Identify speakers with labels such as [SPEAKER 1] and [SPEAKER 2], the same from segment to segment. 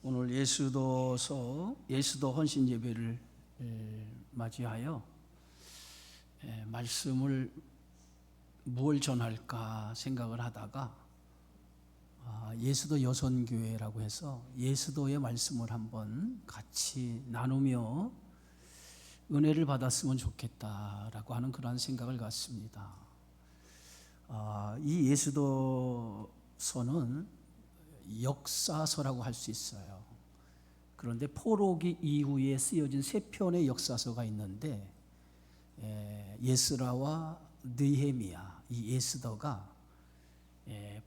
[SPEAKER 1] 오늘 예수도 헌신 예배를 맞이하여 말씀을 무엇을 전할까 생각을 하다가 예수도 여선교회라고 해서 예수도의 말씀을 한번 같이 나누며 은혜를 받았으면 좋겠다라고 하는 그러한 생각을 갖습니다. 이 예수도서는 역사서라고 할 수 있어요. 그런데 포로기 이후에 쓰여진 세 편의 역사서가 있는데 예스라와 느헤미야, 이 예스더가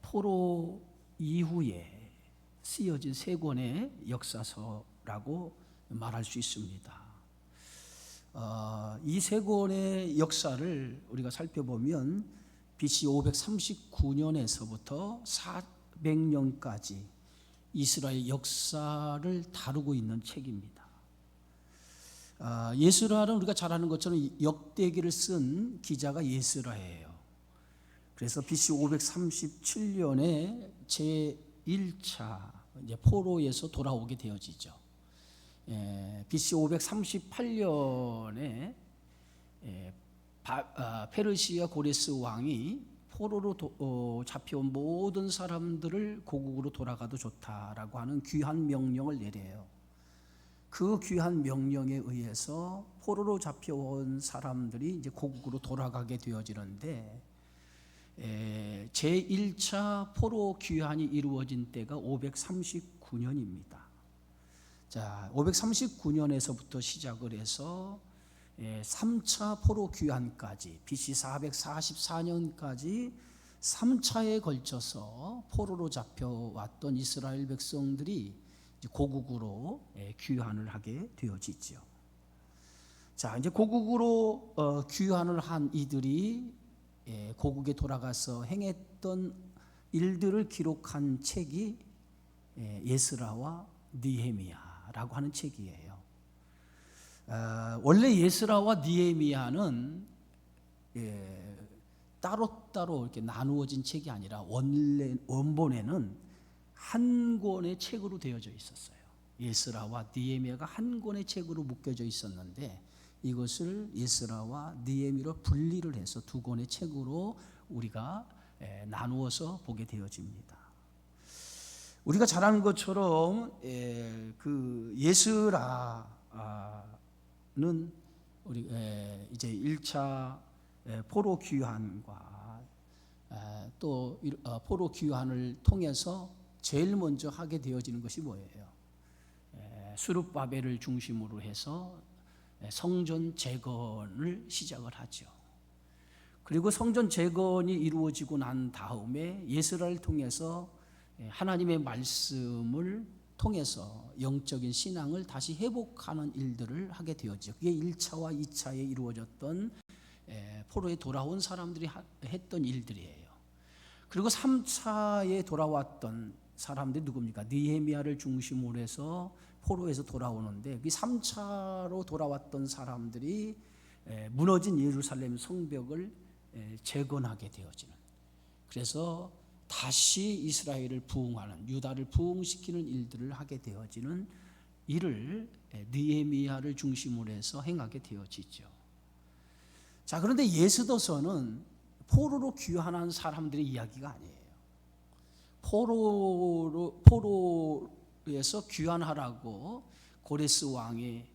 [SPEAKER 1] 포로 이후에 쓰여진 세 권의 역사서라고 말할 수 있습니다. 이 세 권의 역사를 우리가 살펴보면 BC 539년에서부터 400년까지 이스라엘 역사를 다루고 있는 책입니다. 예스라는 우리가 잘 아는 것처럼 역대기를 쓴 기자가 예스라예요. 그래서 BC 537년에 제1차 포로에서 돌아오게 되어지죠. BC 538년에 페르시아 고레스 왕이 포로로 잡혀온 모든 사람들을 고국으로 돌아가도 좋다라고 하는 귀한 명령을 내려요. 그 귀한 명령에 의해서 포로로 잡혀온 사람들이 이제 고국으로 돌아가게 되어지는데 제1차 포로 귀환이 이루어진 때가 539년입니다. 자, 539년에서부터 시작을 해서 3차 포로 귀환까지 BC 444년까지 3차에 걸쳐서 포로로 잡혀왔던 이스라엘 백성들이 고국으로 귀환을 하게 되어지죠. 자, 이제 고국으로 귀환을 한 이들이 고국에 돌아가서 행했던 일들을 기록한 책이 예스라와 느헤미야라고 하는 책이에요. 원래 예스라와 느헤미야는 따로따로 이렇게 나누어진 책이 아니라 원본에는 한 권의 책으로 되어져 있었어요. 예스라와 느헤미야가 한 권의 책으로 묶여져 있었는데 이것을 예스라와 느헤미야로 분리를 해서 두 권의 책으로 우리가 나누어서 보게 되어집니다. 우리가 잘 아는 것처럼 그 예스라는 우리 이제 1차 포로 귀환과 또 포로 귀환을 통해서 제일 먼저 하게 되어지는 것이 뭐예요? 스룹바벨을 중심으로 해서 성전 재건을 시작을 하죠. 그리고 성전 재건이 이루어지고 난 다음에 예스라를 통해서 하나님의 말씀을 통해서 영적인 신앙을 다시 회복하는 일들을 하게 되었죠. 그게 1차와 2차에 이루어졌던 포로에 돌아온 사람들이 했던 일들이에요. 그리고 3차에 돌아왔던 사람들이 누굽니까? 느헤미야를 중심으로 해서 포로에서 돌아오는데 그 3차로 돌아왔던 사람들이 무너진 예루살렘 성벽을 재건하게 되어지는, 그래서 다시 이스라엘을 부흥하는, 유다를 부흥시키는 일들을 하게 되어지는 일을 느헤미야를 중심으로 해서 행하게 되어지죠. 자, 그런데 예스더서는 포로로 귀환한 사람들의 이야기가 아니에요. 포로에서 귀환하라고 고레스 왕의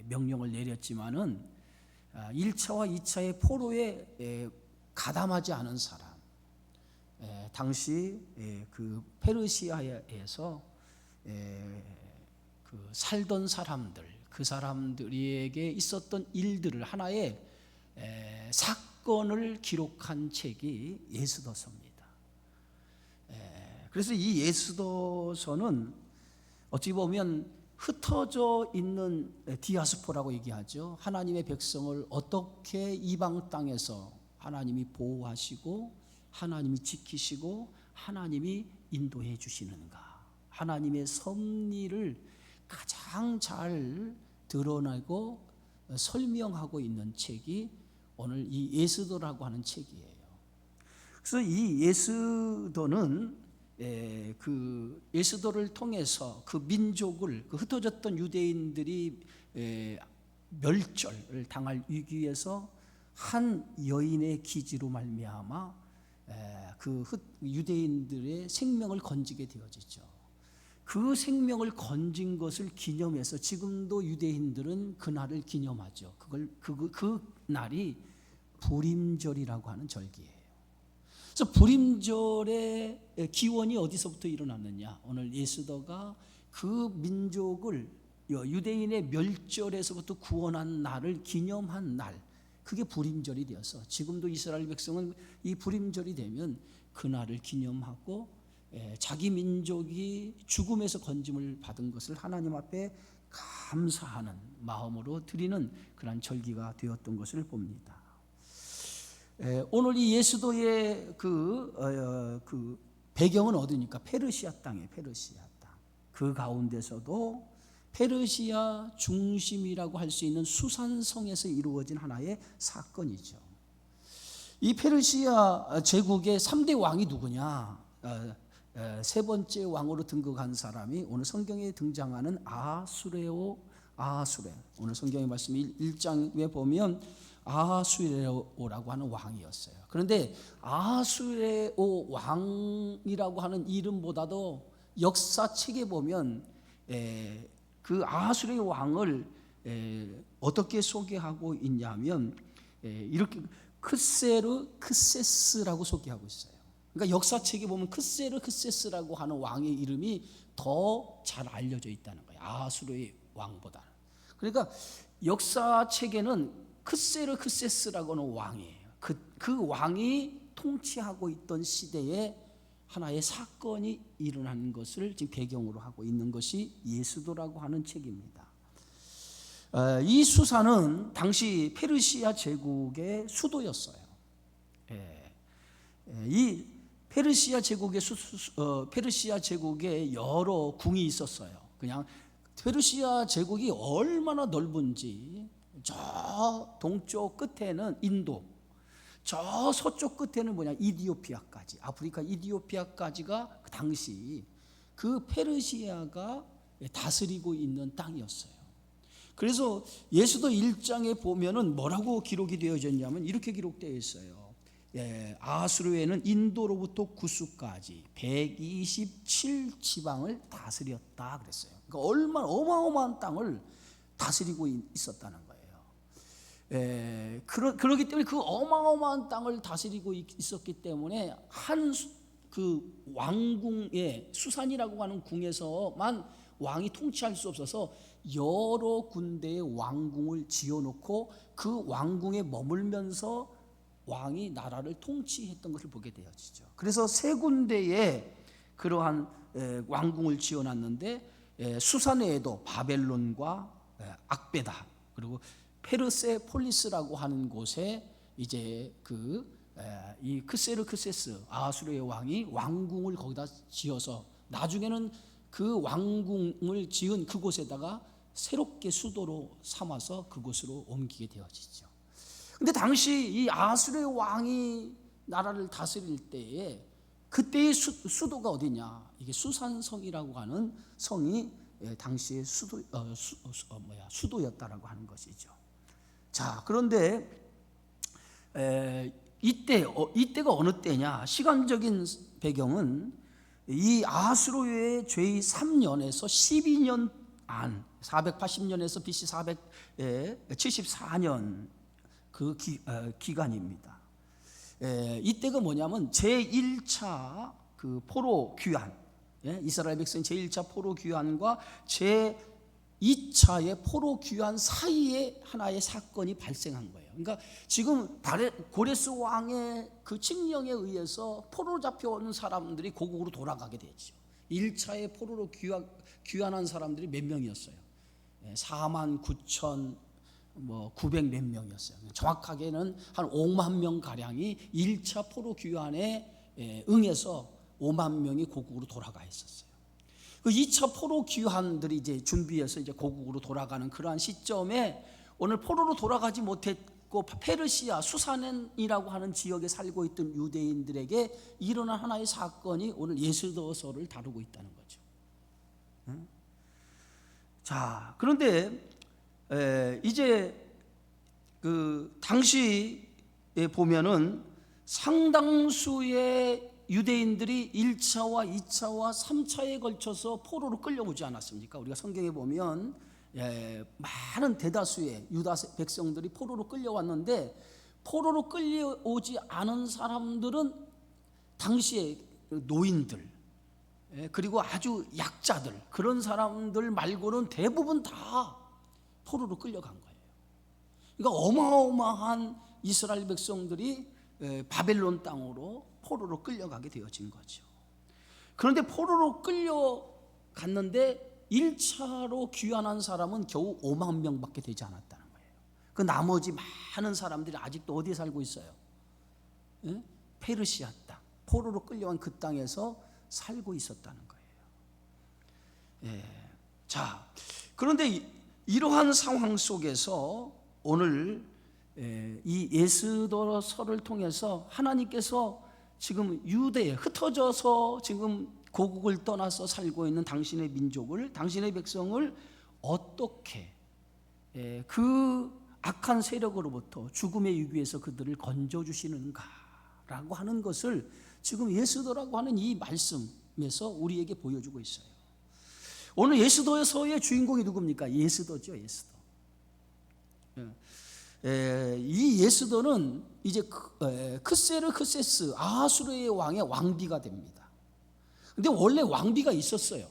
[SPEAKER 1] 명령을 내렸지만은 1차와 2차의 포로에 가담하지 않은 사람, 당시 그 페르시아에서 그 살던 사람들, 그 사람들에게 있었던 일들을 하나의 사건을 기록한 책이 예수도서입니다. 그래서 이 예수도서는 어찌 보면 흩어져 있는 디아스포라고 얘기하죠. 하나님의 백성을 어떻게 이방 땅에서 하나님이 보호하시고 하나님이 지키시고 하나님이 인도해 주시는가, 하나님의 섭리를 가장 잘 드러내고 설명하고 있는 책이 오늘 이 예수도라고 하는 책이에요. 그래서 이 예수도는 그 에스더를 통해서 그 민족을, 그 흩어졌던 유대인들이 멸절을 당할 위기에서 한 여인의 기지로 말미암아 그 유대인들의 생명을 건지게 되어지죠. 그 생명을 건진 것을 기념해서 지금도 유대인들은 그날을 기념하죠. 그 날이 부림절이라고 하는 절기예요. 그래서 부림절의 기원이 어디서부터 일어났느냐? 오늘 에스더가 그 민족을 유대인의 멸절에서부터 구원한 날을 기념한 날, 그게 부림절이 되어서 지금도 이스라엘 백성은 이 부림절이 되면 그날을 기념하고 자기 민족이 죽음에서 건짐을 받은 것을 하나님 앞에 감사하는 마음으로 드리는 그런 절기가 되었던 것을 봅니다. 오늘 이 예수도의 그 배경은 어디입니까? 페르시아 땅이에요. 페르시아 땅. 그 가운데서도 페르시아 중심이라고 할 수 있는 수산성에서 이루어진 하나의 사건이죠. 이 페르시아 제국의 3대 왕이 누구냐? 세 번째 왕으로 등극한 사람이 오늘 성경에 등장하는 아하수레. 오늘 성경의 말씀 1장에 보면 아하수레오라고 하는 왕이었어요. 그런데 아하수레오 왕이라고 하는 이름보다도 역사책에 보면 그 아하수레 왕을 어떻게 소개하고 있냐면 이렇게 크세르크세스라고 소개하고 있어요. 그러니까 역사책에 보면 크세르크세스라고 하는 왕의 이름이 더 잘 알려져 있다는 거예요. 아하수레 왕보다. 그러니까 역사책에는 크세르크세스라고 하는 왕이에요. 그 왕이 통치하고 있던 시대에 하나의 사건이 일어난 것을 지금 배경으로 하고 있는 것이 예수도라고 하는 책입니다. 이 수사는 당시 페르시아 제국의 수도였어요. 이 페르시아 제국에 여러 궁이 있었어요. 그냥 페르시아 제국이 얼마나 넓은지, 저 동쪽 끝에는 인도, 저 서쪽 끝에는 이디오피아까지, 아프리카 이디오피아까지가 그 당시 그 페르시아가 다스리고 있는 땅이었어요. 그래서 예수도 1장에 보면은 뭐라고 기록이 되어졌냐면 이렇게 기록되어 있어요. 아하수르에는 인도로부터 구스까지 127지방을 다스렸다 그랬어요. 그러니까 얼마나 어마어마한 땅을 다스리고 있었다는 거예요. 그렇기 때문에 그 어마어마한 땅을 다스리고 있었기 때문에 한 그 왕궁의 수산이라고 하는 궁에서만 왕이 통치할 수 없어서 여러 군데의 왕궁을 지어놓고 그 왕궁에 머물면서 왕이 나라를 통치했던 것을 보게 되어지죠. 그래서 세 군데의 그러한 왕궁을 지어놨는데 수산에도 바벨론과 악베다 그리고 페르세폴리스라고 하는 곳에 이제 이 크세르크세스 아하수르의 왕이 왕궁을 거기다 지어서 나중에는 그 왕궁을 지은 그곳에다가 새롭게 수도로 삼아서 그곳으로 옮기게 되어지죠. 근데 당시 이 아하수르의 왕이 나라를 다스릴 때에 그때의 수도가 어디냐? 이게 수산성이라고 하는 성이 당시의 수도였다라고 하는 것이죠. 자, 그런데 이때가 어느 때냐? 시간적인 배경은 이 아하수르의 죄의 3년에서 12년 안, 480년에서 BC 474년 그 기간입니다. 이때가 뭐냐면 제1차 그 포로 귀환, 이스라엘 백성 제1차 포로 귀환과 제2차의 포로 귀환 사이에 하나의 사건이 발생한 거예요. 그러니까 지금 고레스 왕의 그 칙령에 의해서 포로로 잡혀온 사람들이 고국으로 돌아가게 되죠. 1차의 포로로 귀환한 사람들이 몇 명이었어요? 49,900 몇 명이었어요. 정확하게는 한 5만 명 가량이 1차 포로 귀환에 응해서 5만 명이 고국으로 돌아가 있었어요. 그 2차 포로 귀환들이 이제 준비해서 이제 고국으로 돌아가는 그러한 시점에 오늘 포로로 돌아가지 있고 페르시아 수산이라고 하는 지역에 살고 있던 유대인들에게 일어난 하나의 사건이 오늘 예수도서를 다루고 있다는 거죠. 자, 그런데 이제 그 당시에 보면은 상당수의 유대인들이 1차와 2차와 3차에 걸쳐서 포로로 끌려오지 않았습니까? 우리가 성경에 보면 많은 대다수의 유다 백성들이 포로로 끌려왔는데, 포로로 끌려오지 않은 사람들은 당시에 노인들, 그리고 아주 약자들, 그런 사람들 말고는 대부분 다 포로로 끌려간 거예요. 그러니까 어마어마한 이스라엘 백성들이 바벨론 땅으로 포로로 끌려가게 되어진 거죠. 그런데 포로로 끌려갔는데 1차로 귀환한 사람은 겨우 5만 명밖에 되지 않았다는 거예요. 그 나머지 많은 사람들이 아직도 어디에 살고 있어요? 페르시아 땅, 포로로 끌려간 그 땅에서 살고 있었다는 거예요. 자, 그런데 이러한 상황 속에서 오늘 이 예수도서를 통해서 하나님께서 지금 유대에 흩어져서 지금 고국을 떠나서 살고 있는 당신의 민족을, 당신의 백성을 어떻게 그 악한 세력으로부터 죽음의 위기에서 그들을 건져주시는가라고 하는 것을 지금 예수도라고 하는 이 말씀에서 우리에게 보여주고 있어요. 오늘 예수도서의 주인공이 누굽니까? 예수도죠, 예수도. 이 예수도는 이제 크세르크세스 아하수르의 왕의 왕비가 됩니다. 근데 원래 왕비가 있었어요.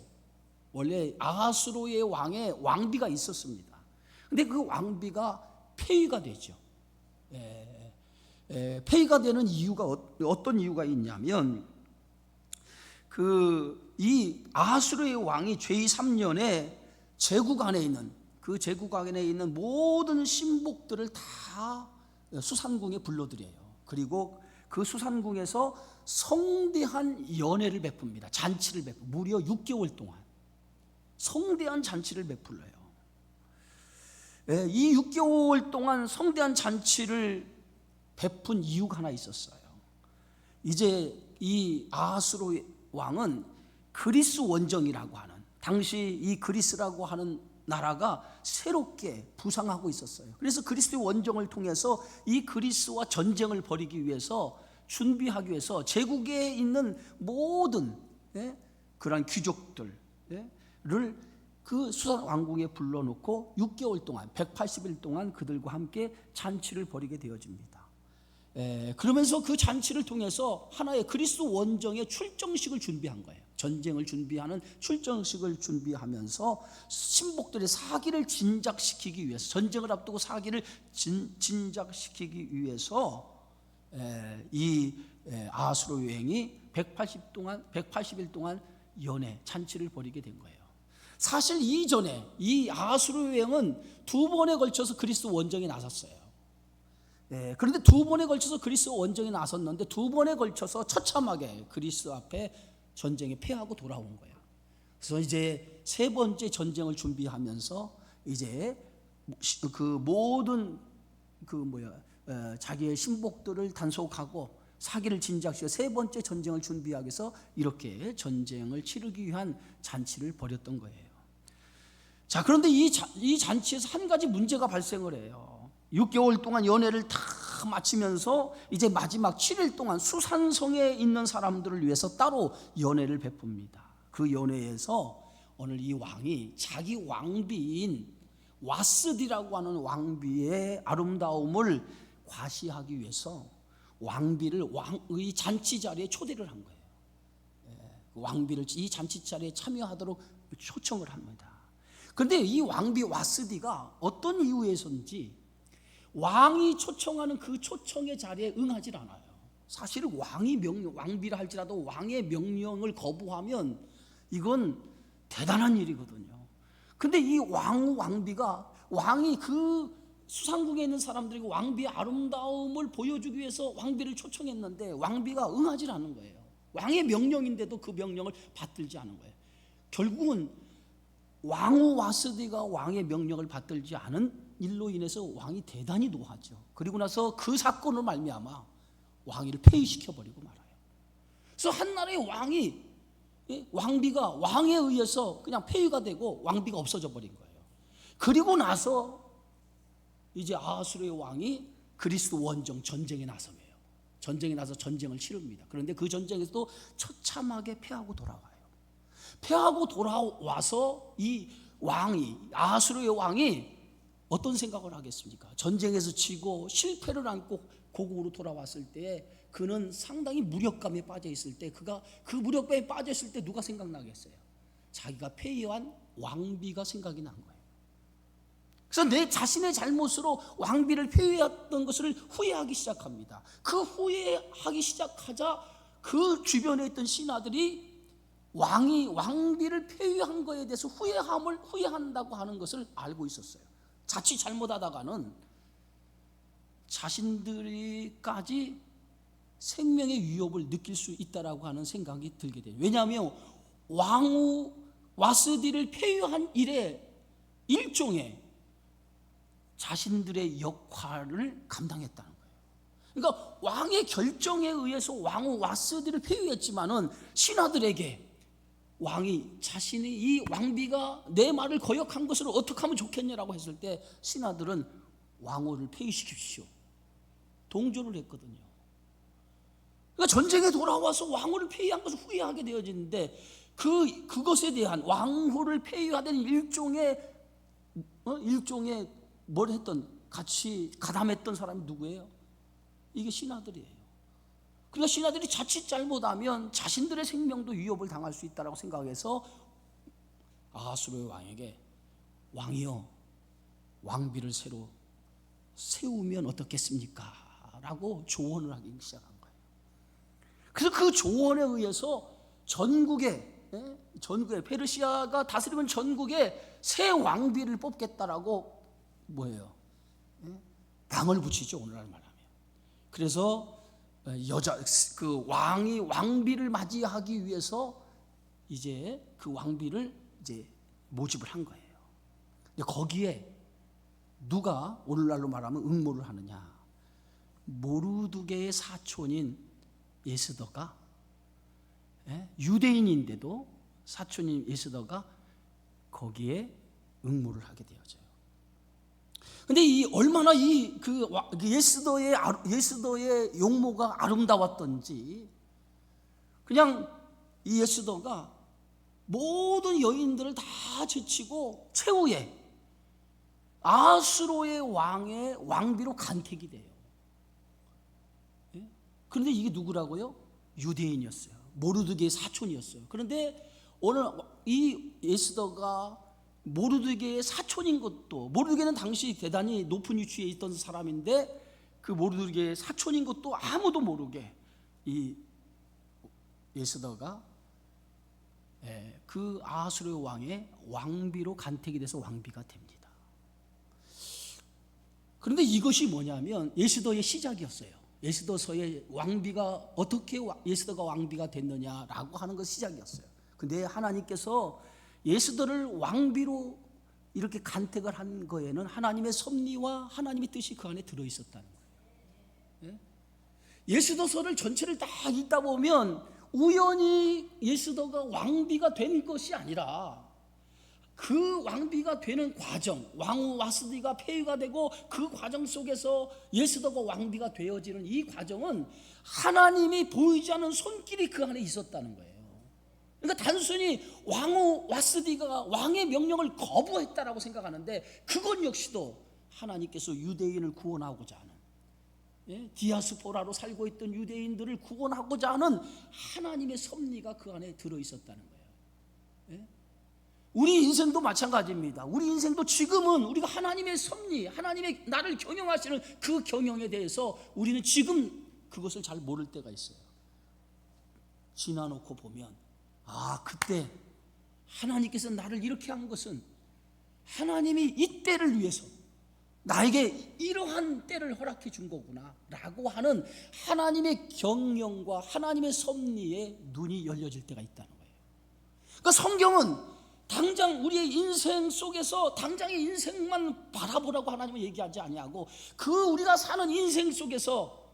[SPEAKER 1] 원래 아하수르의 왕의 왕비가 있었습니다. 근데 그 왕비가 폐위가 되죠. 폐위가 되는 이유가 어떤 이유가 있냐면, 이 아하수르의 왕이 죄의 3년에 제국 안에 있는, 그 제국 안에 있는 모든 신복들을 다 수산궁에 불러들여요. 그리고 그 수산궁에서 성대한 연회를 베풉니다. 잔치를 무려 6개월 동안 성대한 잔치를 베풀어요. 이 6개월 동안 성대한 잔치를 베푼 이유가 하나 있었어요. 이제 이 아하수르 왕은 그리스 원정이라고 하는, 당시 이 그리스라고 하는 나라가 새롭게 부상하고 있었어요. 그래서 그리스의 원정을 통해서 이 그리스와 전쟁을 벌이기 위해서, 준비하기 위해서 제국에 있는 모든 그러한 귀족들을 그 수산 왕궁에 불러놓고 6개월 동안 180일 동안 그들과 함께 잔치를 벌이게 되어집니다. 그러면서 그 잔치를 통해서 하나의 그리스 원정의 출정식을 준비한 거예요. 전쟁을 준비하는 출정식을 준비하면서 신복들의 사기를 진작시키기 위해서, 전쟁을 앞두고 사기를 진작시키기 위해서 이 아하수르 여행이 180일 동안 연회 잔치를 벌이게 된 거예요. 사실 이전에 이 아하수르 여행은 2번에 걸쳐서 그리스 원정에 나섰어요. 그런데 2번에 걸쳐서 그리스 원정에 나섰는데 2번에 걸쳐서 처참하게 그리스 앞에 전쟁에 패하고 돌아온 거예요. 그래서 이제 3번째 전쟁을 준비하면서 이제 그 모든 자기의 신복들을 단속하고 사기를 진작시켜 3번째 전쟁을 준비하기 위해서 이렇게 전쟁을 치르기 위한 잔치를 벌였던 거예요. 자, 그런데 이 잔치에서 한 가지 문제가 발생을 해요. 6개월 동안 연회를 다 마치면서 이제 마지막 7일 동안 수산성에 있는 사람들을 위해서 따로 연회를 베풉니다. 그 연회에서 오늘 이 왕이 자기 왕비인 와스디라고 하는 왕비의 아름다움을 과시하기 위해서 왕비를 왕의 잔치 자리에 초대를 한 거예요. 왕비를 이 잔치 자리에 참여하도록 초청을 합니다. 그런데 이 왕비 와스디가 어떤 이유에서인지 왕이 초청하는 그 초청의 자리에 응하지 않아요. 사실 왕비라 할지라도 왕의 명령을 거부하면 이건 대단한 일이거든요. 근데 이 왕비가, 왕이 그 수상궁에 있는 사람들에게 왕비의 아름다움을 보여주기 위해서 왕비를 초청했는데 왕비가 응하지 않는 거예요. 왕의 명령인데도 그 명령을 받들지 않은 거예요. 결국은 왕후 와스디가 왕의 명령을 받들지 않은 일로 인해서 왕이 대단히 노하죠. 그리고 나서 그 사건으로 말미암아 왕위를 폐위시켜 버리고 말아요. 그래서 한 나라의 왕이, 왕비가 왕에 의해서 그냥 폐위가 되고 왕비가 없어져 버린 거예요. 그리고 나서 이제 아하수르의 왕이 그리스도 원정 전쟁에 나서요. 전쟁에 나서 전쟁을 치릅니다. 그런데 그 전쟁에서도 처참하게 패하고 돌아와요. 패하고 돌아와서 이 왕이, 아하수르의 왕이 어떤 생각을 하겠습니까? 전쟁에서 지고 실패를 안고 고국으로 돌아왔을 때 그는 상당히 무력감에 빠져 있을 때, 그가 그 무력감에 빠져 있을 때 누가 생각나겠어요? 자기가 폐위한 왕비가 생각이 난 거예요. 그래서 내 자신의 잘못으로 왕비를 폐위했던 것을 후회하기 시작합니다. 그 후회하기 시작하자 그 주변에 있던 신하들이 왕이 왕비를 폐위한 것에 대해서 후회한다고 하는 것을 알고 있었어요. 자칫 잘못하다가는 자신들까지 생명의 위협을 느낄 수 있다라고 하는 생각이 들게 돼요. 왜냐하면 왕후 와스디를 폐위한 일에 일종의 자신들의 역할을 감당했다는 거예요. 그러니까 왕의 결정에 의해서 왕후 와스디를 폐위했지만은 신하들에게 왕이 자신이 이 왕비가 내 말을 거역한 것을 어떻게 하면 좋겠냐라고 했을 때 신하들은 왕후를 폐위시키십시오, 동조를 했거든요. 그러니까 전쟁에 돌아와서 왕후를 폐위한 것을 후회하게 되어지는데 그것에 대한 왕후를 폐위하던 일종의 뭘 했던, 같이 가담했던 사람이 누구예요? 이게 신하들이에요. 그러니까 신하들이 자칫 잘못하면 자신들의 생명도 위협을 당할 수 있다고 생각해서 아하수르의 왕에게 왕이여, 왕비를 새로 세우면 어떻겠습니까? 라고 조언을 하기 시작한 거예요. 그래서 그 조언에 의해서 전국에 페르시아가 다스리는 전국에 새 왕비를 뽑겠다라고 뭐예요? 당을 붙이죠, 오늘날 말하면. 그래서 그 왕이 왕비를 맞이하기 위해서 이제 그 왕비를 이제 모집을 한 거예요. 근데 거기에 누가 오늘날로 말하면 응모를 하느냐? 모르드게의 사촌인 예스더가, 유대인인데도 사촌인 예스더가 거기에 응모를 하게 되어져요. 근데 얼마나 예스더의 용모가 아름다웠던지, 그냥 이 예스더가 모든 여인들을 다 제치고 최후에 아수로의 왕의 왕비로 간택이 돼요. 그런데 이게 누구라고요? 유대인이었어요. 모르드게의 사촌이었어요. 그런데 오늘 이 예스더가 모르드게의 사촌인 것도, 모르드게는 당시 대단히 높은 위치에 있던 사람인데 그 모르드게의 사촌인 것도 아무도 모르게 이 예스더가 그 아하수르 왕의 왕비로 간택이 돼서 왕비가 됩니다. 그런데 이것이 뭐냐면 예스더의 시작이었어요. 예스더서의 왕비가 어떻게 예스더가 왕비가 됐느냐라고 하는 것이 시작이었어요. 근데 하나님께서 예스더를 왕비로 이렇게 간택을 한 거에는 하나님의 섭리와 하나님의 뜻이 그 안에 들어있었다는 거예요. 예스더서를 전체를 다 읽다 보면 우연히 예스더가 왕비가 된 것이 아니라 그 왕비가 되는 과정, 왕후 와스디가 폐위가 되고 그 과정 속에서 예스더가 왕비가 되어지는 이 과정은 하나님이 보이지 않는 손길이 그 안에 있었다는 거예요. 그러니까 단순히 왕후 와스디가 왕의 명령을 거부했다라고 생각하는데 그건 역시도 하나님께서 유대인을 구원하고자 하는, 디아스포라로 살고 있던 유대인들을 구원하고자 하는 하나님의 섭리가 그 안에 들어있었다는 거예요. 우리 인생도 마찬가지입니다. 우리 인생도 지금은 우리가 하나님의 섭리, 하나님의 나를 경영하시는 그 경영에 대해서 우리는 지금 그것을 잘 모를 때가 있어요. 지나놓고 보면 그때 하나님께서 나를 이렇게 한 것은 하나님이 이 때를 위해서 나에게 이러한 때를 허락해 준 거구나 라고 하는 하나님의 경영과 하나님의 섭리에 눈이 열려질 때가 있다는 거예요. 그러니까 성경은 당장 당장 우리의 인생 속에서 당장의 인생만 바라보라고 하나님은 얘기하지 아니하고, 그 우리가 사는 인생 속에서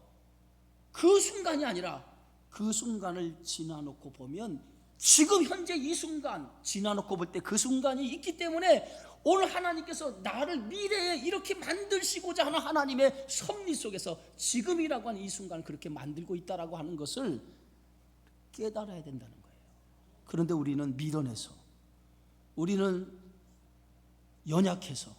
[SPEAKER 1] 그 순간이 아니라 그 순간을 지나놓고 보면, 지금 현재 이 순간 지나놓고 볼 때 그 순간이 있기 때문에 오늘 하나님께서 나를 미래에 이렇게 만드시고자 하는 하나님의 섭리 속에서 지금이라고 하는 이 순간을 그렇게 만들고 있다라고 하는 것을 깨달아야 된다는 거예요. 그런데 우리는 미련해서, 우리는 연약해서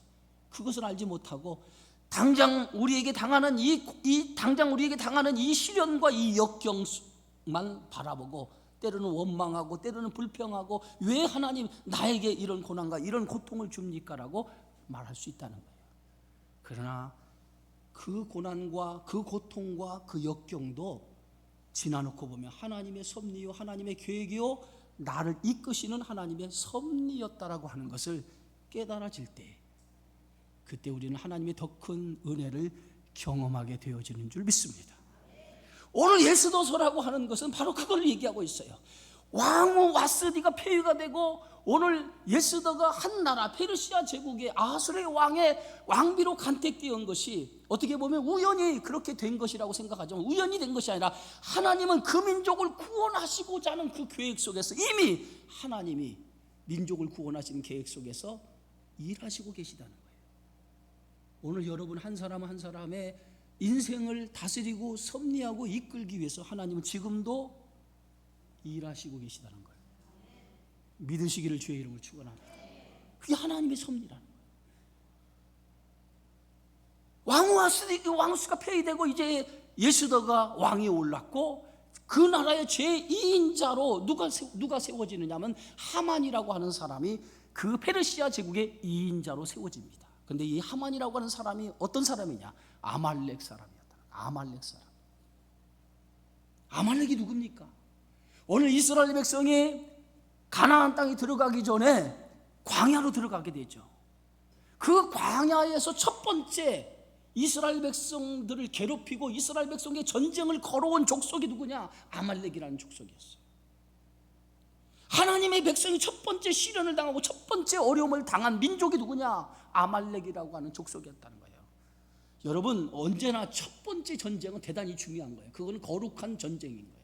[SPEAKER 1] 그것을 알지 못하고 당장 우리에게 당하는 이 시련과 이 역경만 바라보고, 때로는 원망하고 때로는 불평하고, 왜 하나님 나에게 이런 고난과 이런 고통을 줍니까? 라고 말할 수 있다는 거예요. 그러나 그 고난과 그 고통과 그 역경도 지나놓고 보면 하나님의 섭리요, 하나님의 계획이요, 나를 이끄시는 하나님의 섭리였다라고 하는 것을 깨달아질 때, 그때 우리는 하나님의 더 큰 은혜를 경험하게 되어지는 줄 믿습니다. 오늘 예스더서라고 하는 것은 바로 그걸 얘기하고 있어요. 왕후 와스디가 폐위가 되고, 오늘 예스더가 한 나라 페르시아 제국의 아수르의 왕의 왕비로 간택되어 것이 어떻게 보면 우연히 그렇게 된 것이라고 생각하지만, 우연히 된 것이 아니라 하나님은 그 민족을 구원하시고자 하는 그 계획 속에서, 이미 하나님이 민족을 구원하시는 계획 속에서 일하시고 계시다는 거예요. 오늘 여러분 한 사람 한 사람의 인생을 다스리고 섭리하고 이끌기 위해서 하나님은 지금도 일하시고 계시다는 거예요. 믿으시기를 주의 이름으로 축원합니다. 그게 하나님의 섭리라는 거예요. 왕수가 폐위되고 이제 예스더가 왕이 올랐고, 그 나라의 제2인자로 누가 세워지느냐면 하만이라고 하는 사람이 그 페르시아 제국의 2인자로 세워집니다. 그런데 이 하만이라고 하는 사람이 어떤 사람이냐? 아말렉 사람이었다. 아말렉 사람. 아말렉이 누굽니까? 오늘 이스라엘 백성이 가나안 땅에 들어가기 전에 광야로 들어가게 되죠. 그 광야에서 첫 번째 이스라엘 백성들을 괴롭히고 이스라엘 백성의 전쟁을 걸어온 족속이 누구냐? 아말렉이라는 족속이었어요. 하나님의 백성이 첫 번째 시련을 당하고 첫 번째 어려움을 당한 민족이 누구냐? 아말렉이라고 하는 족속이었다는 거예요. 여러분, 언제나 첫 번째 전쟁은 대단히 중요한 거예요. 그건 거룩한 전쟁인 거예요.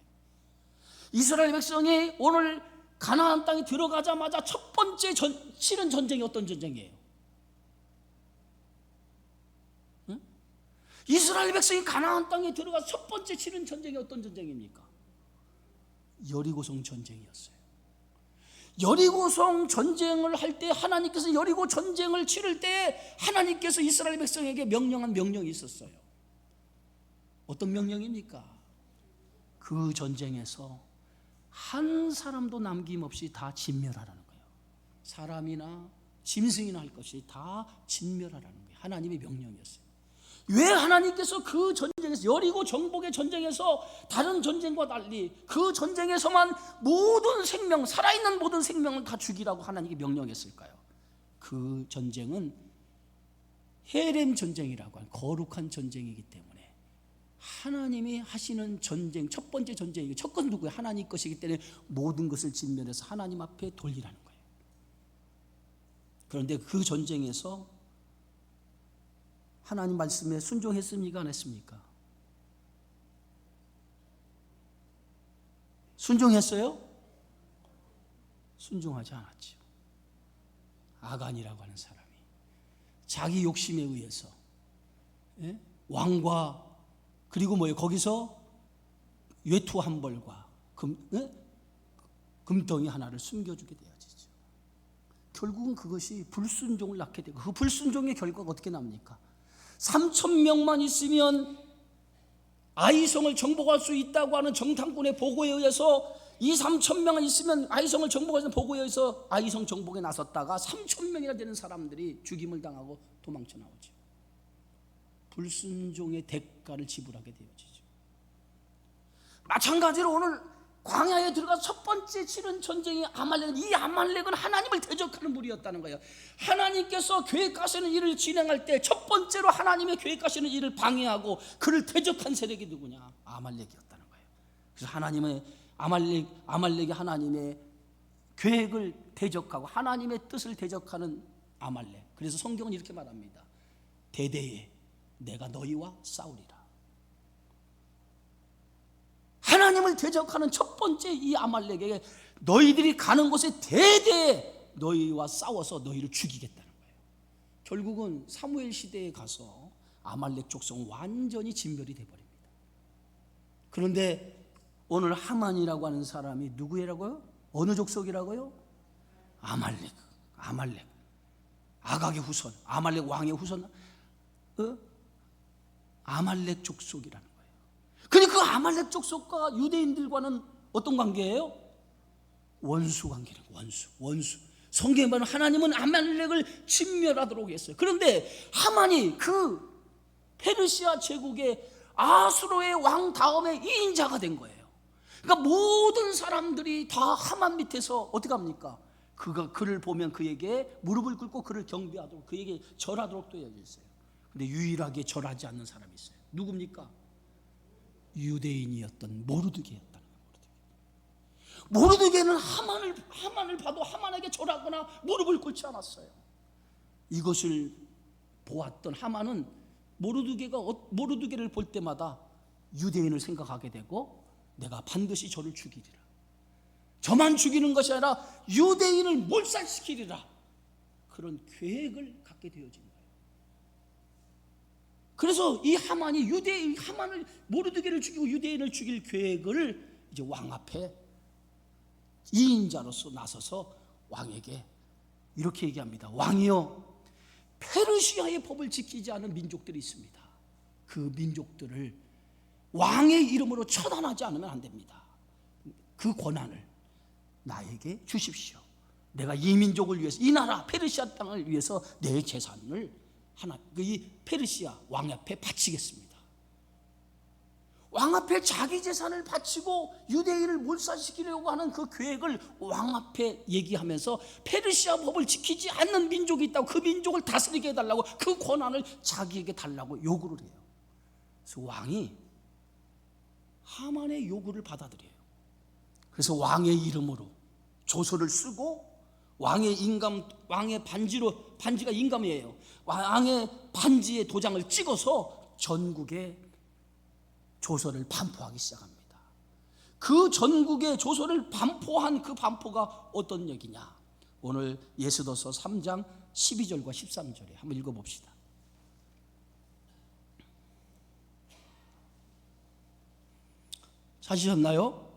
[SPEAKER 1] 이스라엘 백성이 오늘 가나안 땅에 들어가자마자 첫 번째 치른 전쟁이 어떤 전쟁이에요? 응? 이스라엘 백성이 가나안 땅에 들어가서 첫 번째 치른 전쟁이 어떤 전쟁입니까? 여리고성 전쟁이었어요. 여리고성 전쟁을 할 때, 하나님께서 여리고 전쟁을 치를 때 하나님께서 이스라엘 백성에게 명령한 명령이 있었어요. 어떤 명령입니까? 그 전쟁에서 한 사람도 남김없이 다 진멸하라는 거예요. 사람이나 짐승이나 할 것이 다 진멸하라는 거예요. 하나님의 명령이었어요. 왜 하나님께서 그 전쟁에서, 여리고 정복의 전쟁에서 다른 전쟁과 달리 그 전쟁에서만 모든 생명, 살아있는 모든 생명을 다 죽이라고 하나님께 명령했을까요? 그 전쟁은 헤렘 전쟁이라고 하는 거룩한 전쟁이기 때문에 하나님이 하시는 전쟁, 첫 번째 전쟁이고 첫 건 누구예요? 하나님 것이기 때문에 모든 것을 진멸해서 하나님 앞에 돌리라는 거예요. 그런데 그 전쟁에서 하나님 말씀에 순종했습니까? 안 했습니까? 순종했어요? 순종하지 않았죠. 아간이라고 하는 사람이 자기 욕심에 의해서 왕과 그리고 뭐예요? 거기서 외투 한 벌과 금덩이 하나를 숨겨주게 되어지죠. 결국은 그것이 불순종을 낳게 되고, 그 불순종의 결과가 어떻게 납니까? 3,000명만 있으면 아이성을 정복할 수 있다고 하는 정탐꾼의 보고에 의해서, 이 3,000명은 있으면 아이성을 정복하는 보고에 의해서 아이성 정복에 나섰다가 3,000명이나 되는 사람들이 죽임을 당하고 도망쳐 나오죠. 불순종의 대가를 지불하게 되어지죠. 마찬가지로 오늘 광야에 들어가서 첫 번째 치른 전쟁이 아말렉, 이 아말렉은 하나님을 대적하는 무리였다는 거예요. 하나님께서 계획하시는 일을 진행할 때 첫 번째로 하나님의 계획하시는 일을 방해하고 그를 대적한 세력이 누구냐? 아말렉이었다는 거예요. 그래서 하나님의 아말렉이 하나님의 계획을 대적하고 하나님의 뜻을 대적하는 아말렉. 그래서 성경은 이렇게 말합니다. 대대에 내가 너희와 싸우리라. 하나님을 대적하는 첫 번째 이 아말렉에게 너희들이 가는 곳에 대대에 너희와 싸워서 너희를 죽이겠다는 거예요. 결국은 사무엘 시대에 가서 아말렉 족속은 완전히 진멸이 되어버립니다. 그런데 오늘 하만이라고 하는 사람이 누구라고요? 어느 족속이라고요? 아말렉. 아각의 후손, 아말렉 왕의 후손, 아말렉 족속이라는 거예요. 근데 그 아말렉 족속과 유대인들과는 어떤 관계예요? 원수 관계는 원수. 성경에 보면 하나님은 아말렉을 진멸하도록 했어요. 그런데 하만이 그 페르시아 제국의 아수르의 왕 다음에 2인자가 된 거예요. 그러니까 모든 사람들이 다 하만 밑에서 어떻게 합니까? 그를 보면 그에게 무릎을 꿇고 그를 경배하도록, 그에게 절하도록 되어 있어요. 근데 유일하게 절하지 않는 사람이 있어요. 누굽니까? 유대인이었던 모르드게였다는 거예요. 모르드게는 하만을 봐도 하만에게 절하거나 무릎을 꿇지 않았어요. 이것을 보았던 하만은 모르드게를 볼 때마다 유대인을 생각하게 되고 내가 반드시 저를 죽이리라. 저만 죽이는 것이 아니라 유대인을 몰살시키리라. 그런 계획을 갖게 되어진 거예요. 그래서 이 하만이 하만을 모르드게를 죽이고 유대인을 죽일 계획을 이제 왕 앞에 2인자로서 나서서 왕에게 이렇게 얘기합니다. 왕이여, 페르시아의 법을 지키지 않은 민족들이 있습니다. 그 민족들을 왕의 이름으로 처단하지 않으면 안 됩니다. 그 권한을 나에게 주십시오. 내가 이 민족을 위해서, 이 나라 페르시아 땅을 위해서 내 재산을 이 페르시아 왕 앞에 바치겠습니다. 왕 앞에 자기 재산을 바치고 유대인을 몰살시키려고 하는 그 계획을 왕 앞에 얘기하면서 페르시아 법을 지키지 않는 민족이 있다고, 그 민족을 다스리게 해달라고, 그 권한을 자기에게 달라고 요구를 해요. 그래서 왕이 하만의 요구를 받아들여요. 그래서 왕의 이름으로 조서를 쓰고 왕의 반지가 임금이에요. 왕의 반지에 도장을 찍어서 전국에 조서를 반포하기 시작합니다. 그 전국에 조서를 반포한 그 반포가 어떤 얘기냐? 오늘 예수도서 3장 12절과 13절에 한번 읽어봅시다. 찾으셨나요?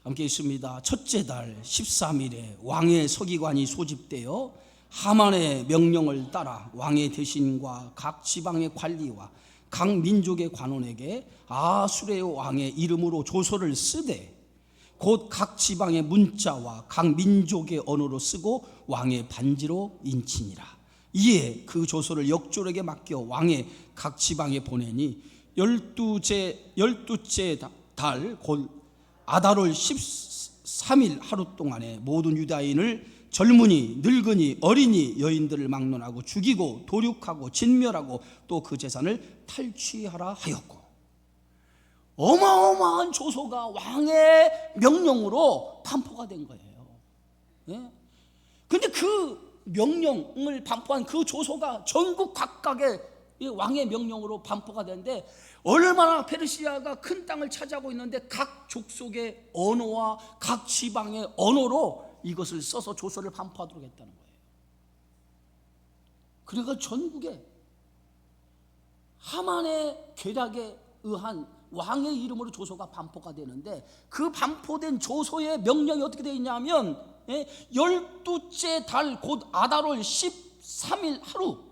[SPEAKER 1] 함께 있습니다. 첫째 달 13일에 왕의 서기관이 소집되어 하만의 명령을 따라 왕의 대신과 각 지방의 관리와 각 민족의 관원에게 아수르의 왕의 이름으로 조서를 쓰되 곧 각 지방의 문자와 각 민족의 언어로 쓰고 왕의 반지로 인치니라. 이에 그 조서를 역졸에게 맡겨 왕의 각 지방에 보내니 열두째 달 곧 아달월 13일 하루 동안에 모든 유다인을 젊은이, 늙은이, 어린이, 여인들을 막론하고 죽이고 도륙하고 진멸하고 또 그 재산을 탈취하라 하였고, 어마어마한 조서가 왕의 명령으로 반포가 된 거예요. 그런데 그 명령을 반포한 그 조서가 전국 각각의 왕의 명령으로 반포가 되는데, 얼마나 페르시아가 큰 땅을 차지하고 있는데 각 족속의 언어와 각 지방의 언어로 이것을 써서 조서를 반포하도록 했다는 거예요. 그러니까 전국에 하만의 계략에 의한 왕의 이름으로 조서가 반포가 되는데, 그 반포된 조서의 명령이 어떻게 되어 있냐면 12째 달 곧 아달월 13일 하루,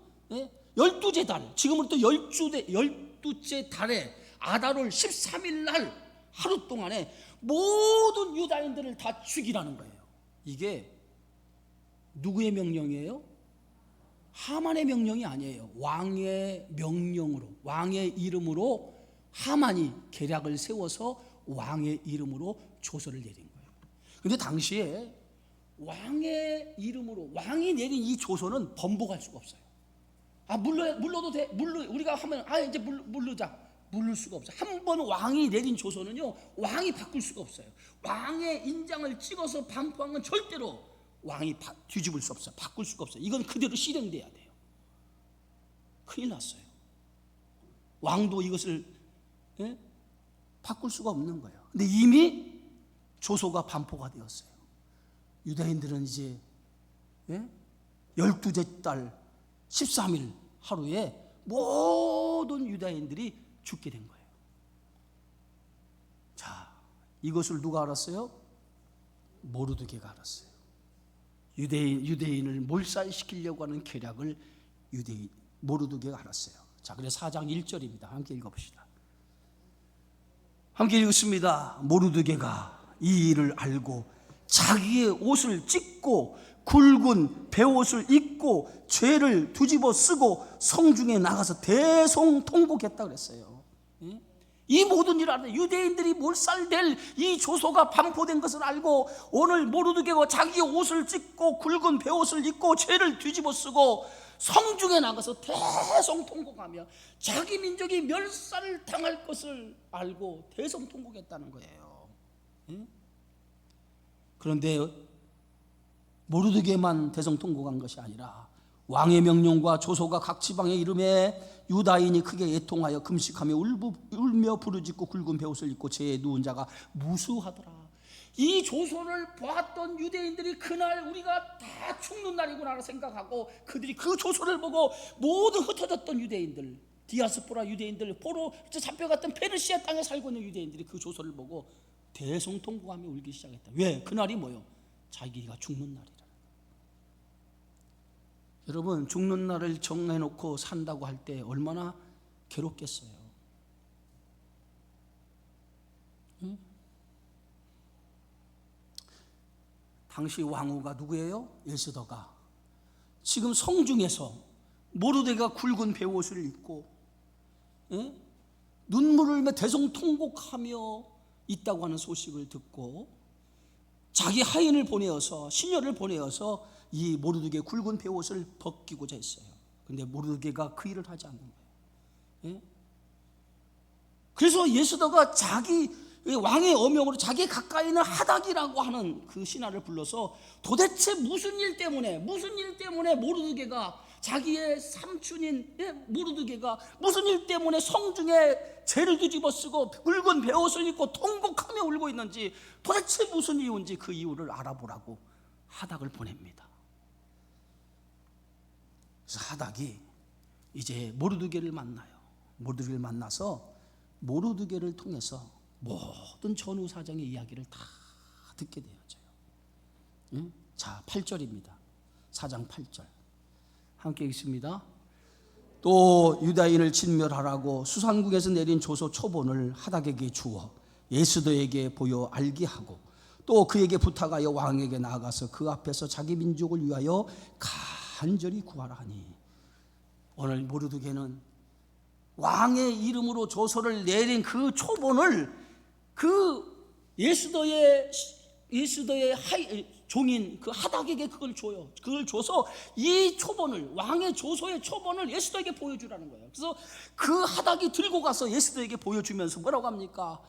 [SPEAKER 1] 12째 달, 지금으로부터 12째 달에 아달월 13일 날 하루 동안에 모든 유다인들을 다 죽이라는 거예요. 이게 누구의 명령이에요? 하만의 명령이 아니에요. 왕의 명령으로, 왕의 이름으로 하만이 계략을 세워서 왕의 이름으로 조서를 내린 거예요. 그런데 당시에 왕의 이름으로 왕이 내린 이 조서는 번복할 수가 없어요. 물러도 돼. 우리가 하면 이제 물르자. 물을 수가 없어요. 한 번 왕이 내린 조서는요, 왕이 바꿀 수가 없어요. 왕의 인장을 찍어서 반포한 건 절대로 왕이 뒤집을 수 없어요. 바꿀 수가 없어요. 이건 그대로 실행돼야 돼요. 큰일 났어요. 왕도 이것을 바꿀 수가 없는 거예요. 근데 이미 조서가 반포가 되었어요. 유다인들은 이제 12째 달 13일 하루에 모든 유다인들이 죽게 된 거예요. 자, 이것을 누가 알았어요? 모르드게가 알았어요. 유대인을 몰살시키려고 하는 계략을 모르드게가 알았어요. 자, 그래서 4장 1절입니다. 함께 읽어봅시다. 함께 읽습니다. 모르드게가 이 일을 알고 자기의 옷을 찢고 굵은 베옷을 입고 죄를 뒤집어 쓰고 성중에 나가서 대성통곡했다 그랬어요. 이 모든 일을 알아요. 유대인들이 몰살될 이 조서가 반포된 것을 알고 오늘 모르드게가 자기의 옷을 찢고 굵은 베옷을 입고 죄를 뒤집어 쓰고 성중에 나가서 대성통곡하며 자기 민족이 멸살을 당할 것을 알고 대성통곡했다는 거예요. 그런데 모르드게만 대성통곡한 것이 아니라 왕의 명령과 조서가 각 지방에 이름에 유다인이 크게 애통하여 금식하며 울며 부르짖고 굵은 베옷을 입고 죄에 누운 자가 무수하더라. 이 조서를 보았던 유대인들이 그날 우리가 다 죽는 날이구나 생각하고 그들이 그 조서를 보고 모든 흩어졌던 유대인들, 디아스포라 유대인들, 포로 잡혀갔던 페르시아 땅에 살고 있는 유대인들이 그 조서를 보고 대성통곡하며 울기 시작했다. 왜? 그날이 뭐요? 자기가 죽는 날이라. 여러분, 죽는 날을 정해놓고 산다고 할 때 얼마나 괴롭겠어요. 응? 당시 왕후가 누구예요? 에스더가 지금 성중에서 모르드게가 굵은 베옷을 입고 눈물을 흘며 대성통곡하며 있다고 하는 소식을 듣고 자기 하인을 보내어서 시녀를 보내어서 이 모르드게 굵은 베옷을 벗기고자 했어요. 그런데 모르드게가 그 일을 하지 않는 거예요. 그래서 에스더가 자기 왕의 어명으로 자기 가까이 있는 하닥이라고 하는 그 신하를 불러서 도대체 무슨 일 때문에 모르드게가 자기의 삼촌인 모르드게가 무슨 일 때문에 성중에 죄를 뒤집어 쓰고 굵은 베옷을 입고 통곡하며 울고 있는지 도대체 무슨 이유인지 그 이유를 알아보라고 하닥을 보냅니다. 그래서 하닥이 이제 모르드게를 만나요. 모르드게를 만나서 모르드게를 통해서 모든 전후 사정의 이야기를 다 듣게 되어져요. 자, 8절입니다. 4장 8절 함께 읽습니다. 또 유다인을 진멸하라고 수산국에서 내린 조서 초본을 하닥에게 주어 에스더에게 보여 알게 하고 또 그에게 부탁하여 왕에게 나아가서 그 앞에서 자기 민족을 위하여 간절히 구하라 하니, 오늘 모르드게는 왕의 이름으로 조서를 내린 그 초본을 그 에스더의 종인 그 하닥에게 그걸 줘요. 그걸 줘서 이 초본을, 왕의 조서의 초본을 에스더에게 보여주라는 거예요. 그래서 그 하닥이 들고 가서 에스더에게 보여주면서 뭐라고 합니까?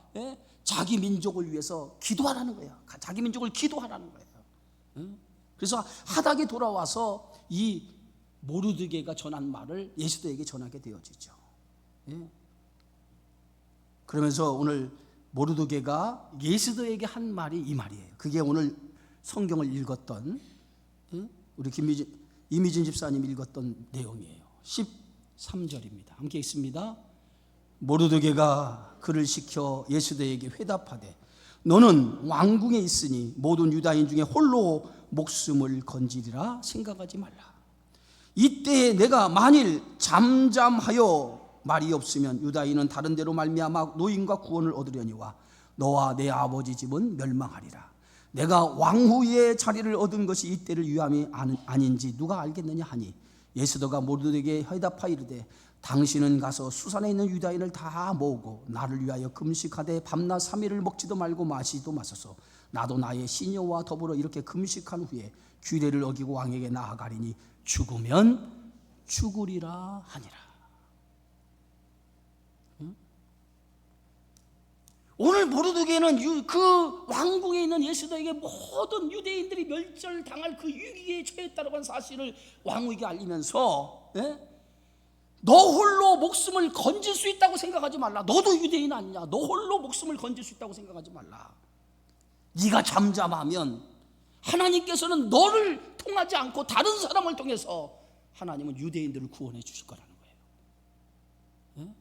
[SPEAKER 1] 자기 민족을 위해서 기도하라는 거예요. 자기 민족을 기도하라는 거예요. 그래서 하닥이 돌아와서 이 모르드게가 전한 말을 에스더에게 전하게 되어지죠. 그러면서 오늘 모르드게가 에스더에게 한 말이 이 말이에요. 그게 오늘 성경을 읽었던 우리 이미진 집사님 읽었던 내용이에요. 13절입니다. 함께 읽습니다. 모르드게가 그를 시켜 에스더에게 회답하되 너는 왕궁에 있으니 모든 유다인 중에 홀로 목숨을 건지리라 생각하지 말라. 이때에 내가 만일 잠잠하여 말이 없으면 유다인은 다른 데로 말미암아 노임과 구원을 얻으려니와 너와 내 아버지 집은 멸망하리라. 내가 왕후의 자리를 얻은 것이 이때를 위함이 아닌지 누가 알겠느냐 하니 에스더가 모르드게에게 회답하여 이르되 당신은 가서 수산에 있는 유다인을 다 모으고 나를 위하여 금식하되 밤낮 3일을 먹지도 말고 마시지도 마소서. 나도 나의 시녀와 더불어 이렇게 금식한 후에 규례를 어기고 왕에게 나아가리니 죽으면 죽으리라 하니라. 오늘 모르드게는 그 왕궁에 있는 예수도에게 모든 유대인들이 멸절당할 그 위기에 처했다는 건 사실을 왕후에게 알리면서, 너 홀로 목숨을 건질 수 있다고 생각하지 말라. 너도 유대인 아니냐. 너 홀로 목숨을 건질 수 있다고 생각하지 말라. 네가 잠잠하면 하나님께서는 너를 통하지 않고 다른 사람을 통해서 하나님은 유대인들을 구원해 주실 거라는 거예요.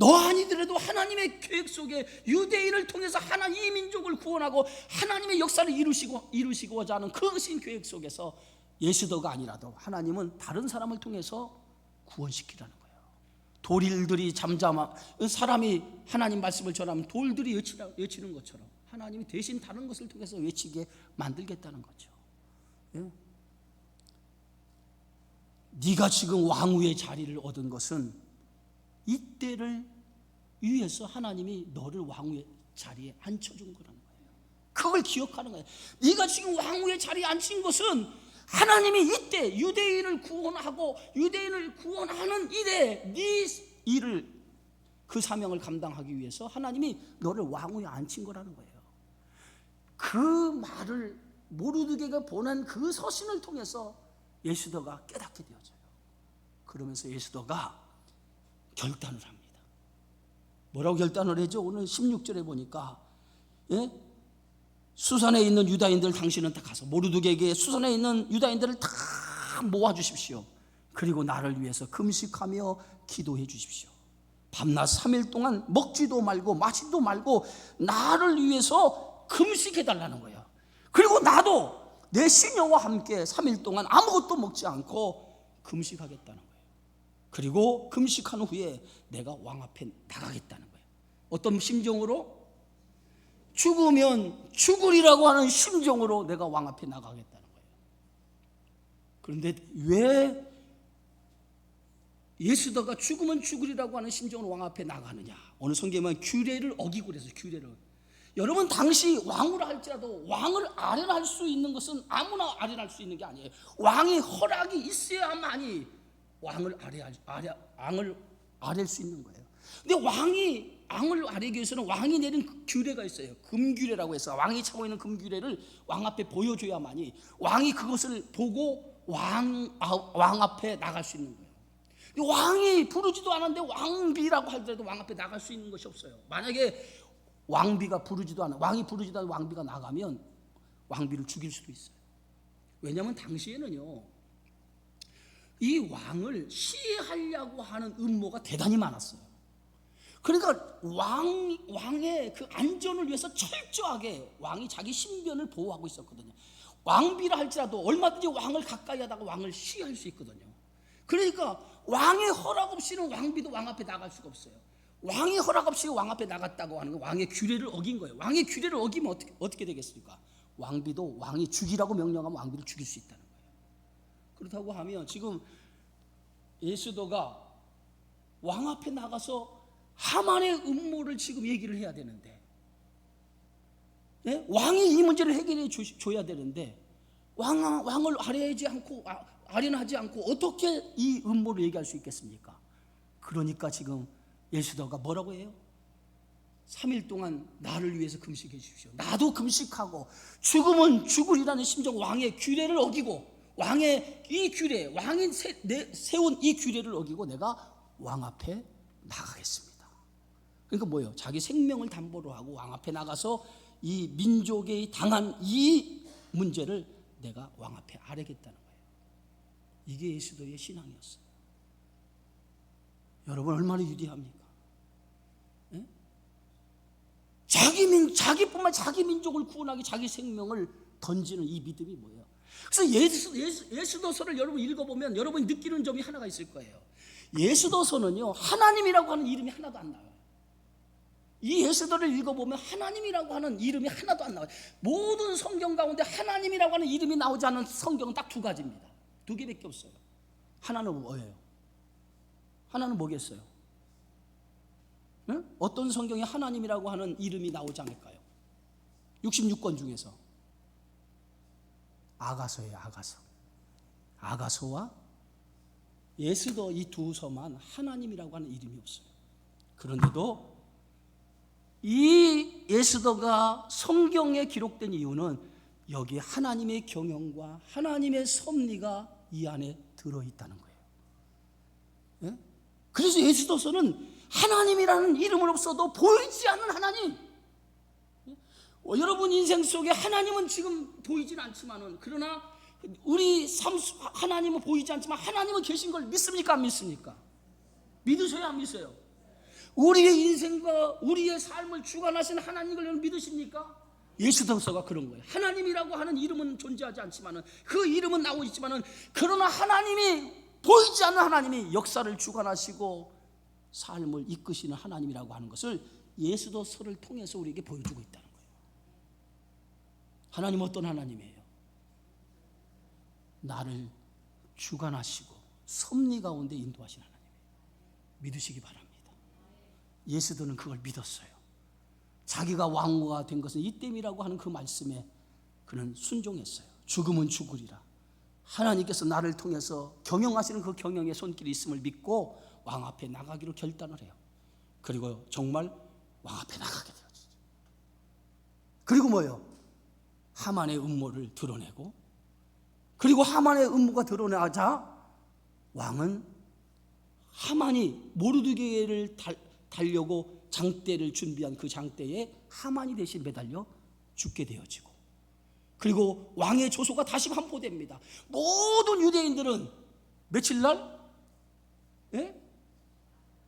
[SPEAKER 1] 너 아니더라도 하나님의 계획 속에 유대인을 통해서 하나님 이 민족을 구원하고 하나님의 역사를 이루시고자 하는 그 계획 속에서 예수도가 아니라도 하나님은 다른 사람을 통해서 구원시키라는 거예요. 돌일들이 사람이 하나님 말씀을 전하면 돌들이 외치는 것처럼 하나님이 대신 다른 것을 통해서 외치게 만들겠다는 거죠. 네가 지금 왕후의 자리를 얻은 것은 이때를 위해서 하나님이 너를 왕후의 자리에 앉혀준 거라는 거예요. 그걸 기억하는 거예요. 네가 지금 왕후의 자리에 앉힌 것은 하나님이 이때 유대인을 구원하고 유대인을 구원하는 일에 네 일을, 그 사명을 감당하기 위해서 하나님이 너를 왕후에 앉힌 거라는 거예요. 그 말을 모르드게가 보낸 그 서신을 통해서 예수도가 깨닫게 되어져요. 그러면서 예수도가 결단을 합니다. 뭐라고 결단을 하죠? 오늘 16절에 보니까, 수산에 있는 유다인들 당신은 다 가서 모르드게에게 수산에 있는 유다인들을 다 모아주십시오. 그리고 나를 위해서 금식하며 기도해 주십시오. 밤낮 3일 동안 먹지도 말고 마시지도 말고 나를 위해서 금식해달라는 거예요. 그리고 나도 내 시녀와 함께 3일 동안 아무것도 먹지 않고 금식하겠다는 거예요. 그리고 금식한 후에 내가 왕 앞에 나가겠다는 거예요. 어떤 심정으로? 죽으면 죽으리라고 하는 심정으로 내가 왕 앞에 나가겠다는 거예요. 그런데 왜 예수도가 죽으면 죽으리라고 하는 심정으로 왕 앞에 나가느냐? 어느 성경에는 규례를 어기고 그래서 규례를. 여러분, 당시 왕으로 할지라도 왕을 아련할 수 있는 것은 아무나 아련할 수 있는 게 아니에요. 왕의 허락이 있어야만이 왕을 아랠 수 있는 거예요. 근데 왕이 왕을 아뢰기 위해서는 왕이 내린 규례가 있어요. 금규례라고 해서 왕이 차고 있는 금규례를 왕 앞에 보여줘야만이 왕이 그것을 보고 왕 앞에 나갈 수 있는 거예요. 근데 왕이 부르지도 않았는데 왕비라고 하더라도 왕 앞에 나갈 수 있는 것이 없어요. 만약에 왕이 부르지도 않아 왕비가 나가면 왕비를 죽일 수도 있어요. 왜냐하면 당시에는요, 이 왕을 시해하려고 하는 음모가 대단히 많았어요. 그러니까 왕의 그 안전을 위해서 철저하게 왕이 자기 신변을 보호하고 있었거든요. 왕비라 할지라도 얼마든지 왕을 가까이 하다가 왕을 시해할 수 있거든요. 그러니까 왕의 허락 없이는 왕비도 왕 앞에 나갈 수가 없어요. 왕의 허락 없이 왕 앞에 나갔다고 하는 건 왕의 규례를 어긴 거예요. 왕의 규례를 어기면 어떻게 되겠습니까? 왕비도 왕이 죽이라고 명령하면 왕비를 죽일 수 있다는 거예요. 그렇다고 하면 지금 예수도가 왕 앞에 나가서 하만의 음모를 지금 얘기를 해야 되는데, 왕이 이 문제를 해결해 줘야 되는데 왕을 아련하지 않고 어떻게 이 음모를 얘기할 수 있겠습니까? 그러니까 지금 예수도가 뭐라고 해요? 3일 동안 나를 위해서 금식해 주십시오. 나도 금식하고 죽으면 죽으리라는 심정, 왕의 규례를 어기고 왕의 이 규례, 왕이 세운 이 규례를 어기고 내가 왕 앞에 나가겠습니다. 그러니까 뭐예요? 자기 생명을 담보로 하고 왕 앞에 나가서 이 민족에 당한 이 문제를 내가 왕 앞에 아뢰겠다는 거예요. 이게 예수도의 신앙이었어요. 여러분, 얼마나 위대합니까? 자기 민족을 구원하기 자기 생명을 던지는 이 믿음이 뭐예요? 그래서 예수도서를 여러분 읽어보면 여러분이 느끼는 점이 하나가 있을 거예요. 예수도서는요, 하나님이라고 하는 이름이 하나도 안 나와요. 이 예수도를 읽어보면 하나님이라고 하는 이름이 하나도 안 나와요. 모든 성경 가운데 하나님이라고 하는 이름이 나오지 않은 성경은 딱 두 가지입니다. 두 개밖에 없어요. 하나는 뭐예요? 하나는 뭐겠어요? 어떤 성경에 하나님이라고 하는 이름이 나오지 않을까요? 66권 중에서 아가서예요. 아가서와 예수도 이 두 서만 하나님이라고 하는 이름이 없어요. 그런데도 이 에스더가 성경에 기록된 이유는 여기 하나님의 경영과 하나님의 섭리가 이 안에 들어있다는 거예요. 예? 그래서 에스더서는 하나님이라는 이름은 없어도 보이지 않는 하나님. 여러분 인생 속에 하나님은 지금 보이진 않지만은, 그러나 우리 삶 하나님은 보이지 않지만 하나님은 계신 걸 믿습니까? 안 믿습니까? 믿으셔야 안 믿으세요? 우리의 인생과 우리의 삶을 주관하신 하나님을 믿으십니까? 예수도서가 그런 거예요. 하나님이라고 하는 이름은 존재하지 않지만은, 그 이름은 나오고 있지만은, 그러나 하나님이, 보이지 않는 하나님이 역사를 주관하시고 삶을 이끄시는 하나님이라고 하는 것을 예수도서를 통해서 우리에게 보여주고 있다는 거예요. 하나님 어떤 하나님이에요? 나를 주관하시고 섭리 가운데 인도하시는 하나님이에요. 믿으시기 바랍니다. 예수도는 그걸 믿었어요. 자기가 왕후가 된 것은 이 때문이라고 하는 그 말씀에 그는 순종했어요. 죽음은 죽으리라. 하나님께서 나를 통해서 경영하시는 그 경영의 손길이 있음을 믿고 왕 앞에 나가기로 결단을 해요. 그리고 정말 왕 앞에 나가게 되었어요. 그리고 뭐예요? 하만의 음모를 드러내고, 그리고 하만의 음모가 드러나자 왕은 하만이 모르드게를 달려고 장대를 준비한 그 장대에 하만이 대신 매달려 죽게 되어지고, 그리고 왕의 조소가 다시 반포됩니다. 모든 유대인들은 며칠 날?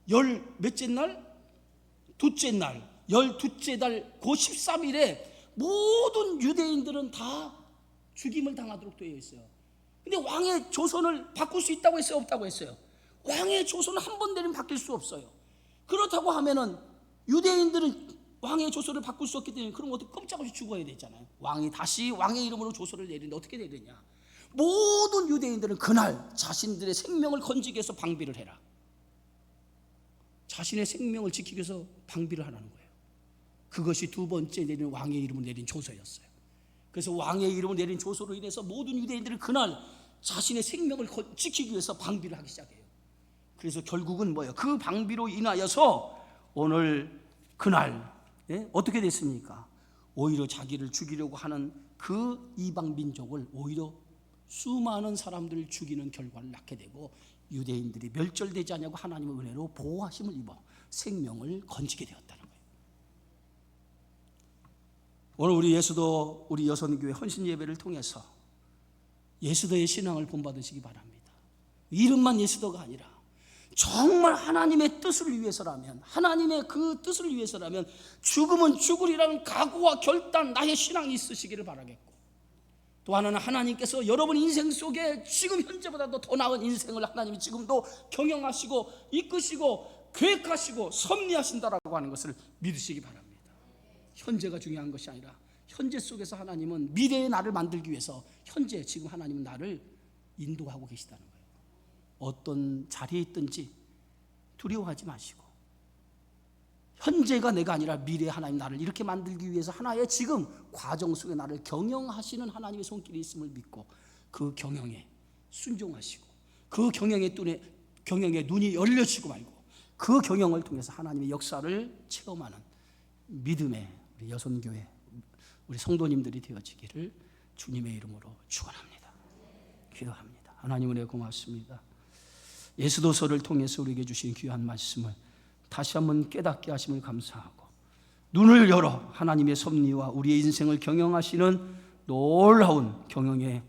[SPEAKER 1] 열 몇째 날? 둘째 날, 12째 달 그 13일에 모든 유대인들은 다 죽임을 당하도록 되어 있어요. 근데 왕의 조선을 바꿀 수 있다고 했어요? 없다고 했어요? 왕의 조선은 한 번 내리면 바뀔 수 없어요. 그렇다고 하면은 유대인들은 왕의 조서를 바꿀 수 없기 때문에, 그럼 어떻게 꼼짝없이 죽어야 되잖아요. 왕이 다시 왕의 이름으로 조서를 내리는데 어떻게 내리냐? 모든 유대인들은 그날 자신들의 생명을 건지기 위해서 방비를 해라. 자신의 생명을 지키기 위해서 방비를 하라는 거예요. 그것이 두 번째 내린 왕의 이름을 내린 조서였어요. 그래서 왕의 이름을 내린 조서로 인해서 모든 유대인들은 그날 자신의 생명을 지키기 위해서 방비를 하기 시작해요. 그래서 결국은 뭐예요? 그 방비로 인하여서 오늘 그날 어떻게 됐습니까? 오히려 자기를 죽이려고 하는 그 이방 민족을 오히려 수많은 사람들을 죽이는 결과를 낳게 되고, 유대인들이 멸절되지 않냐고 하나님의 은혜로 보호하심을 입어 생명을 건지게 되었다는 거예요. 오늘 우리 예수도, 우리 여선교회 헌신 예배를 통해서 예수도의 신앙을 본받으시기 바랍니다. 이름만 예수도가 아니라 정말 하나님의 뜻을 위해서라면, 하나님의 그 뜻을 위해서라면 죽음은 죽으리라는 각오와 결단, 나의 신앙이 있으시기를 바라겠고, 또 하나는 하나님께서 여러분 인생 속에 지금 현재보다도 더 나은 인생을 하나님이 지금도 경영하시고 이끄시고 계획하시고 섭리하신다라고 하는 것을 믿으시기 바랍니다. 현재가 중요한 것이 아니라 현재 속에서 하나님은 미래의 나를 만들기 위해서 현재 지금 하나님은 나를 인도하고 계시다는 거예요. 어떤 자리에 있든지 두려워하지 마시고, 현재가 내가 아니라 미래의 하나님 나를 이렇게 만들기 위해서 하나의 지금 과정 속에 나를 경영하시는 하나님의 손길이 있음을 믿고 그 경영에 순종하시고, 그 경영에 눈이 열려지고 말고 그 경영을 통해서 하나님의 역사를 체험하는 믿음의 우리 여선교회, 우리 성도님들이 되어지기를 주님의 이름으로 축원합니다. 기도합니다. 하나님 은혜 고맙습니다. 예수도서를 통해서 우리에게 주신 귀한 말씀을 다시 한번 깨닫게 하심을 감사하고, 눈을 열어 하나님의 섭리와 우리의 인생을 경영하시는 놀라운 경영의